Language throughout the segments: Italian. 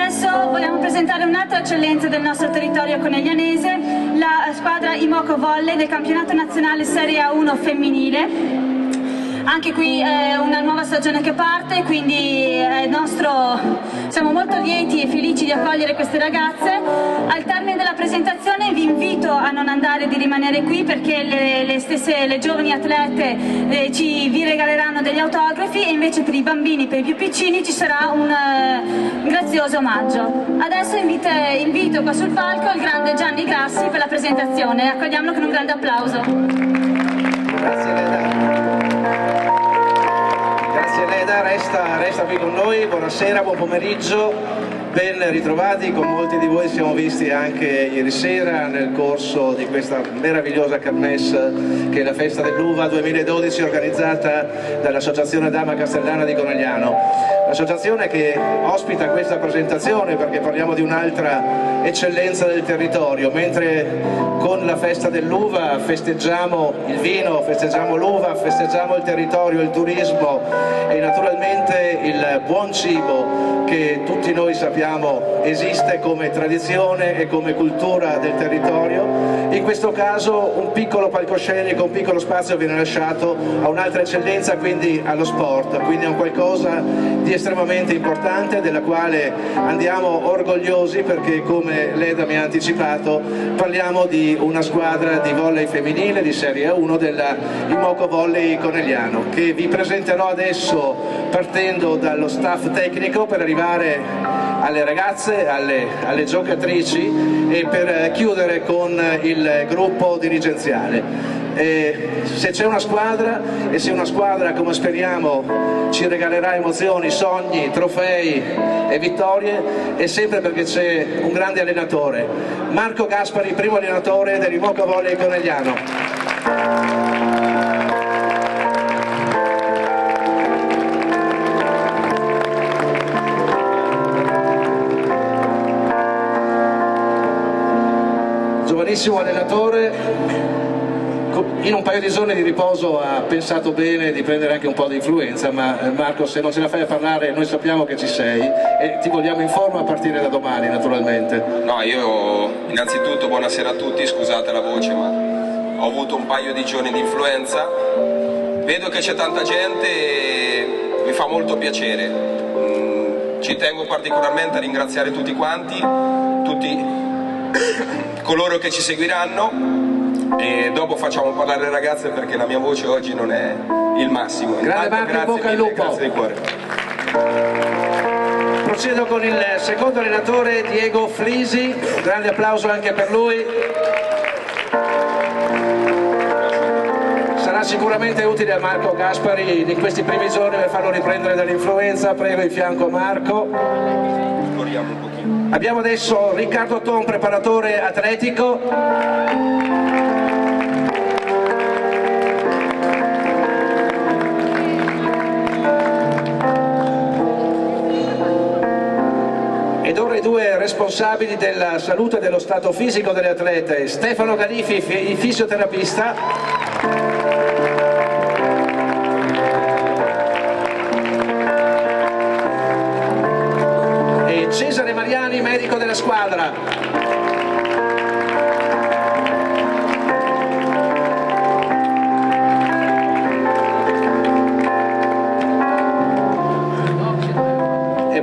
Adesso vogliamo presentare un'altra eccellenza del nostro territorio coneglianese, la squadra Imoco Volley del campionato nazionale Serie A1 femminile. Anche qui è una nuova stagione che parte, quindi siamo molto lieti e felici di accogliere queste ragazze. Al termine della presentazione vi invito a non andare, di rimanere qui, perché le giovani atlete vi regaleranno degli autografi, e invece per i bambini, per i più piccini, ci sarà un grazioso omaggio. Adesso invito qua sul palco il grande Gianni Grassi per la presentazione. Accogliamolo con un grande applauso. Grazie Leda. Grazie Leda, resta qui con noi. Buonasera, buon pomeriggio. Ben ritrovati, con molti di voi siamo visti anche ieri sera nel corso di questa meravigliosa kermesse che è la Festa dell'Uva 2012, organizzata dall'Associazione Dama Castellana di Conegliano. L'associazione che ospita questa presentazione perché parliamo di un'altra eccellenza del territorio. Mentre con la Festa dell'Uva festeggiamo il vino, festeggiamo l'uva, festeggiamo il territorio, il turismo e naturalmente il buon cibo che tutti noi sappiamo esiste come tradizione e come cultura del territorio. In questo caso un piccolo palcoscenico, un piccolo spazio viene lasciato a un'altra eccellenza, quindi allo sport, quindi a un qualcosa di estremamente importante, della quale andiamo orgogliosi, perché come Leda mi ha anticipato parliamo di una squadra di volley femminile di Serie A1 della Imoco Volley Conegliano, che vi presenterò adesso partendo dallo staff tecnico per arrivare alle ragazze, alle giocatrici e per chiudere con il gruppo dirigenziale. Se c'è una squadra, e se una squadra come speriamo ci regalerà emozioni, sogni, trofei e vittorie, è sempre perché c'è un grande allenatore, Marco Gaspari, primo allenatore dell'Imoco Volley Conegliano. Giovanissimo allenatore, in un paio di giorni di riposo ha pensato bene di prendere anche un po' di influenza, ma Marco, se non ce la fai a parlare, noi sappiamo che ci sei e ti vogliamo in forma a partire da domani, naturalmente. No, io innanzitutto buonasera a tutti, scusate la voce, ma ho avuto un paio di giorni di influenza. Vedo che c'è tanta gente e mi fa molto piacere. Ci tengo particolarmente a ringraziare tutti quanti, tutti coloro che ci seguiranno, e dopo facciamo parlare le ragazze perché la mia voce oggi non è il massimo. Grande Marco, in bocca al lupo. Grazie di cuore. Procedo con il secondo allenatore, Diego Flisi, un grande applauso anche per lui. Sarà sicuramente utile a Marco Gaspari in questi primi giorni per farlo riprendere dall'influenza. Prego in fianco Marco. Corriamo un pochino. Abbiamo adesso Riccardo Ton, preparatore atletico. Ed ora i due responsabili della salute e dello stato fisico delle atlete, Stefano Galifi, fisioterapista, e Cesare Mariani, medico della squadra.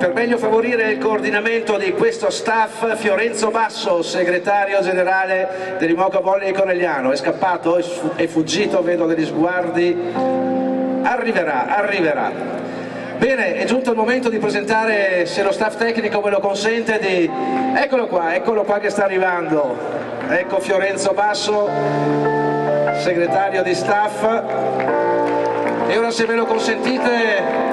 Per meglio favorire il coordinamento di questo staff, Fiorenzo Basso, segretario generale dell'Imoco Volley Conegliano, è scappato, è fuggito, vedo degli sguardi, arriverà. Bene, è giunto il momento di presentare, se lo staff tecnico me lo consente, eccolo qua che sta arrivando, ecco Fiorenzo Basso, segretario di staff, e ora se me lo consentite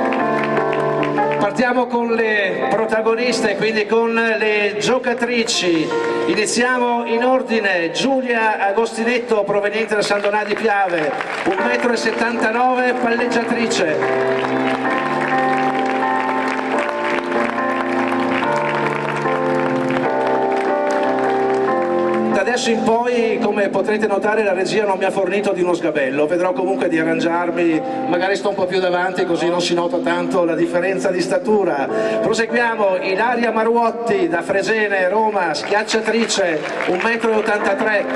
partiamo con le protagoniste, quindi con le giocatrici. Iniziamo in ordine: Giulia Agostinetto, proveniente da San Donà di Piave, 1,79 m, palleggiatrice. adesso in poi, come potrete notare, la regia non mi ha fornito di uno sgabello, vedrò comunque di arrangiarmi, magari sto un po' più davanti così non si nota tanto la differenza di statura. Proseguiamo, Ilaria Maruotti da Fregene, Roma, schiacciatrice, 1,83 m.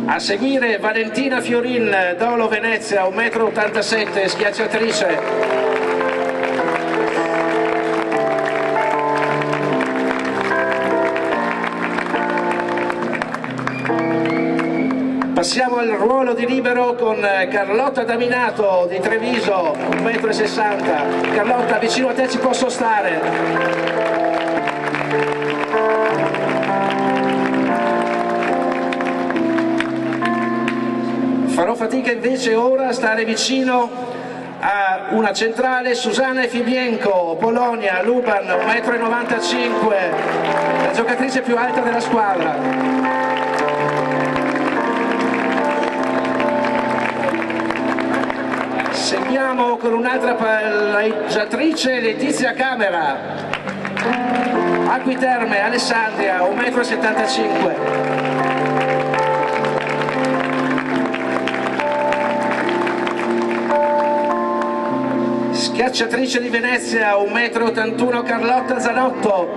A seguire Valentina Fiorin, Dolo Venezia, 1,87 m, schiacciatrice. Passiamo al ruolo di libero con Carlotta Daminato di Treviso, 1,60 m. Carlotta, vicino a te ci posso stare. Farò fatica invece ora a stare vicino a una centrale, Susanna Fibienko, Polonia, Luban, 1,95 m, la giocatrice più alta della squadra. Seguiamo con un'altra palleggiatrice, Letizia Camera, Acquiterme, Alessandria, 1,75 m. Schiacciatrice di Venezia, 1,81 m, Carlotta Zanotto.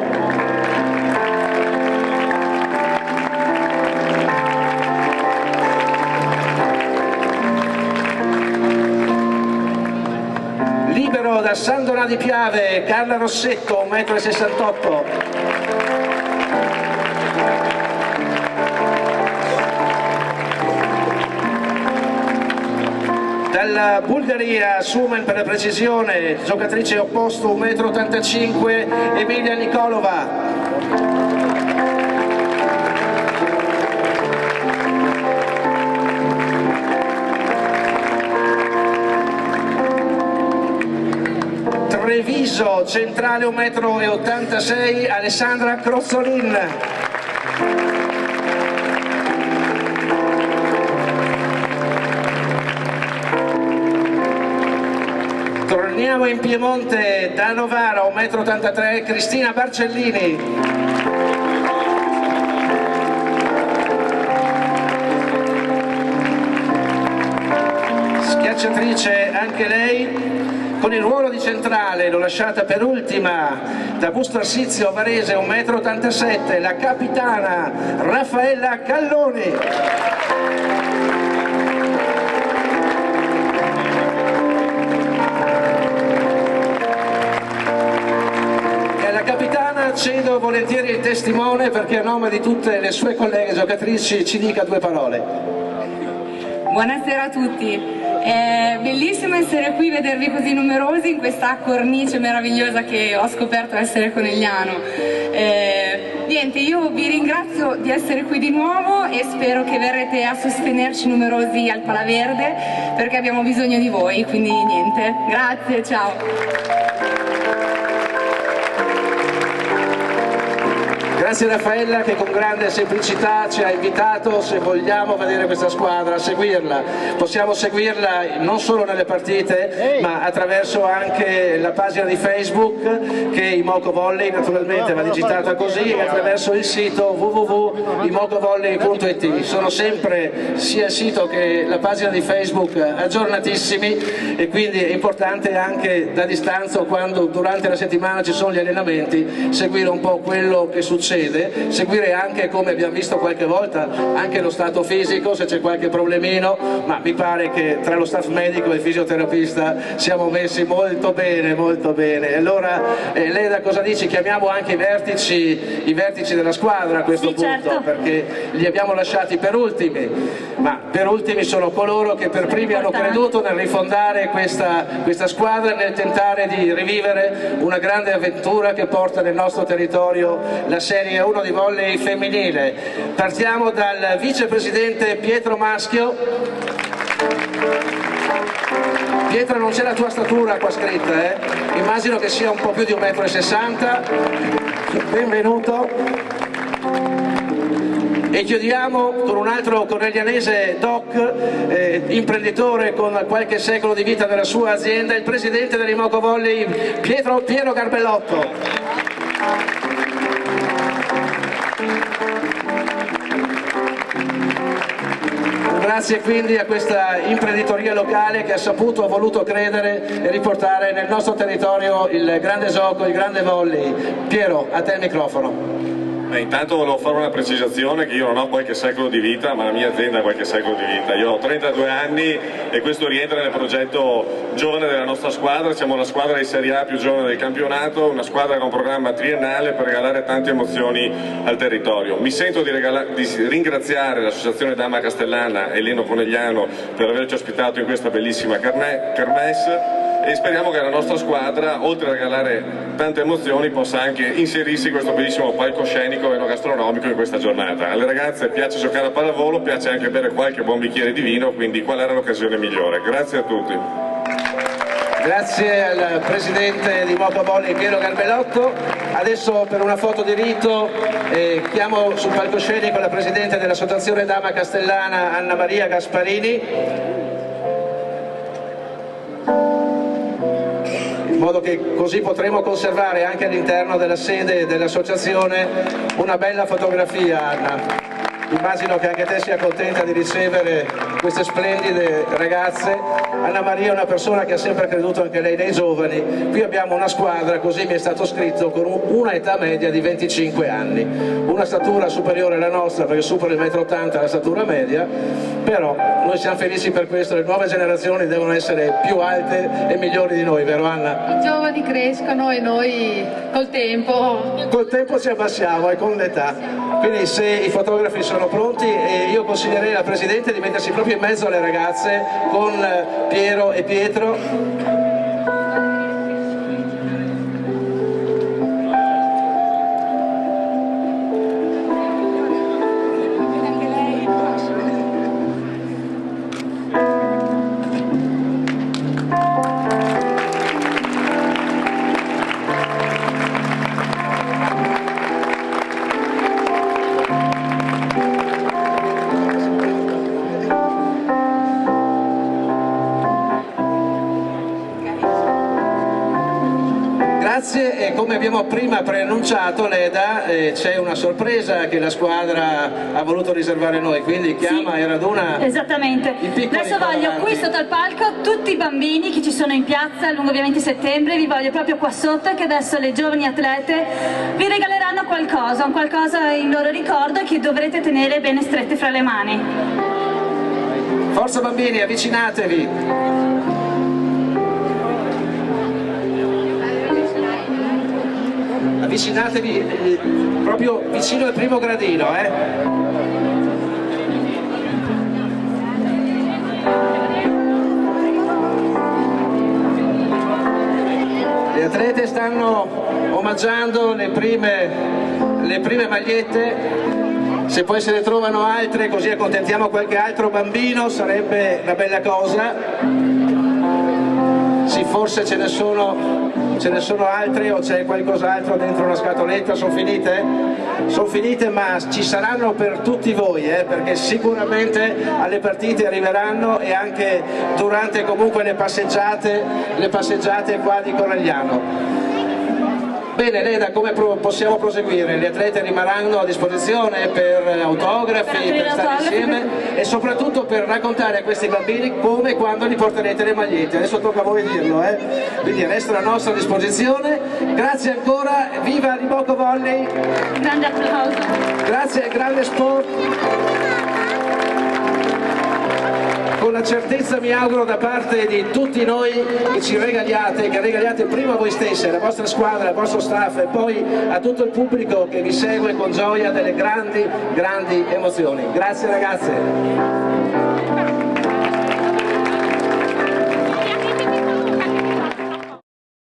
Libero da San Donà di Piave, Carla Rossetto, 1,68 m. Dalla Bulgaria, Sumen per la precisione, giocatrice opposto, 1,85 m, Emilia Nikolova. Treviso, centrale, 1,86 m, Alessandra Crozzolin. Torniamo in Piemonte, da Novara, 1,83 m, Cristina Barcellini. Schiacciatrice anche lei, con il ruolo di centrale, l'ho lasciata per ultima, da Busto Arsizio, Varese, 1,87 m, la capitana Raffaella Calloni. Cedo volentieri il testimone perché a nome di tutte le sue colleghe giocatrici ci dica due parole. Buonasera a tutti, è bellissimo essere qui, vedervi così numerosi in questa cornice meravigliosa che ho scoperto essere Conegliano. Niente, io vi ringrazio di essere qui di nuovo e spero che verrete a sostenerci numerosi al Palaverde perché abbiamo bisogno di voi, quindi niente, grazie, ciao. Grazie Raffaella che con grande semplicità ci ha invitato, se vogliamo vedere questa squadra, a seguirla. Possiamo seguirla non solo nelle partite ma attraverso anche la pagina di Facebook che è Imoco Volley, naturalmente va digitata così, e attraverso il sito www.imocovolley.it. Sono sempre sia il sito che la pagina di Facebook aggiornatissimi e quindi è importante anche da distanza, quando durante la settimana ci sono gli allenamenti, seguire un po' quello che succede, seguire anche, come abbiamo visto qualche volta, anche lo stato fisico, se c'è qualche problemino, ma mi pare che tra lo staff medico e il fisioterapista siamo messi molto bene, molto bene. Allora Leda, cosa dici? Chiamiamo anche i vertici della squadra a questo punto, certo. Perché li abbiamo lasciati per ultimi, ma per ultimi sono coloro che per primi hanno creduto nel rifondare questa squadra, nel tentare di rivivere una grande avventura che porta nel nostro territorio la Serie 1 di volley femminile. Partiamo dal vicepresidente Pietro Maschio. Pietro, non c'è la tua statura qua scritta, immagino che sia un po' più di 1,60 m. Benvenuto. E chiudiamo con un altro cornelianese doc, imprenditore con qualche secolo di vita della sua azienda, il presidente dell'Imoco Volley Piero Garbellotto. Grazie quindi a questa imprenditoria locale che ha saputo, ha voluto credere e riportare nel nostro territorio il grande gioco, il grande volley. Piero, a te il microfono. Intanto volevo fare una precisazione, che io non ho qualche secolo di vita, ma la mia azienda ha qualche secolo di vita. Io ho 32 anni e questo rientra nel progetto giovane della nostra squadra. Siamo la squadra di Serie A più giovane del campionato, una squadra con un programma triennale per regalare tante emozioni al territorio. Mi sento di ringraziare l'associazione Dama Castellana e Leno Conegliano per averci ospitato in questa bellissima kermesse. E speriamo che la nostra squadra, oltre a regalare tante emozioni, possa anche inserirsi in questo bellissimo palcoscenico enogastronomico in questa giornata. Alle ragazze piace giocare a pallavolo, piace anche bere qualche buon bicchiere di vino, quindi qual era l'occasione migliore? Grazie a tutti. Grazie al presidente di Imoco Volley Piero Garbellotto. Adesso per una foto di rito chiamo sul palcoscenico la presidente dell'associazione Dama Castellana Anna Maria Gasparini, in modo che così potremo conservare anche all'interno della sede dell'associazione una bella fotografia, Anna. Immagino che anche te sia contenta di ricevere queste splendide ragazze. Anna Maria è una persona che ha sempre creduto anche lei nei giovani. Qui abbiamo una squadra, così mi è stato scritto, con una età media di 25 anni. Una statura superiore alla nostra, perché supera il 1,80 m la statura media, però noi siamo felici per questo. Le nuove generazioni devono essere più alte e migliori di noi, vero Anna? I giovani crescono e noi col tempo ci abbassiamo e con l'età. Quindi se i fotografi sono pronti, io consiglierei alla Presidente di mettersi proprio in mezzo alle ragazze con Piero e Pietro. Grazie, e come abbiamo prima preannunciato, Leda, c'è una sorpresa che la squadra ha voluto riservare noi, quindi chiama e raduna. Esattamente. Adesso voglio qui sotto al palco tutti i bambini che ci sono in piazza lungo via 20 settembre, vi voglio proprio qua sotto, che adesso le giovani atlete vi regaleranno qualcosa, un qualcosa in loro ricordo che dovrete tenere bene strette fra le mani. Forza bambini, avvicinatevi. Avvicinatevi proprio vicino al primo gradino, Le atlete stanno omaggiando le prime magliette. Se poi se ne trovano altre, così accontentiamo qualche altro bambino, sarebbe una bella cosa. Sì, forse ce ne sono altre, o c'è qualcos'altro dentro una scatoletta. Sono finite? Sono finite, ma ci saranno per tutti voi, perché sicuramente alle partite arriveranno, e anche durante comunque le passeggiate qua di Conegliano. Bene Leda, come possiamo proseguire? Le atlete rimarranno a disposizione per autografi, per stare insieme e soprattutto per raccontare a questi bambini come e quando li porterete le magliette. Adesso tocca a voi dirlo, quindi resta a nostra disposizione. Grazie ancora, viva l'Imoco Volley! Grande applauso! Grazie al grande sport! Con la certezza, mi auguro, da parte di tutti noi che ci regaliate, che regaliate prima a voi stessi, alla vostra squadra, al vostro staff e poi a tutto il pubblico che vi segue con gioia, delle grandi emozioni. Grazie ragazze!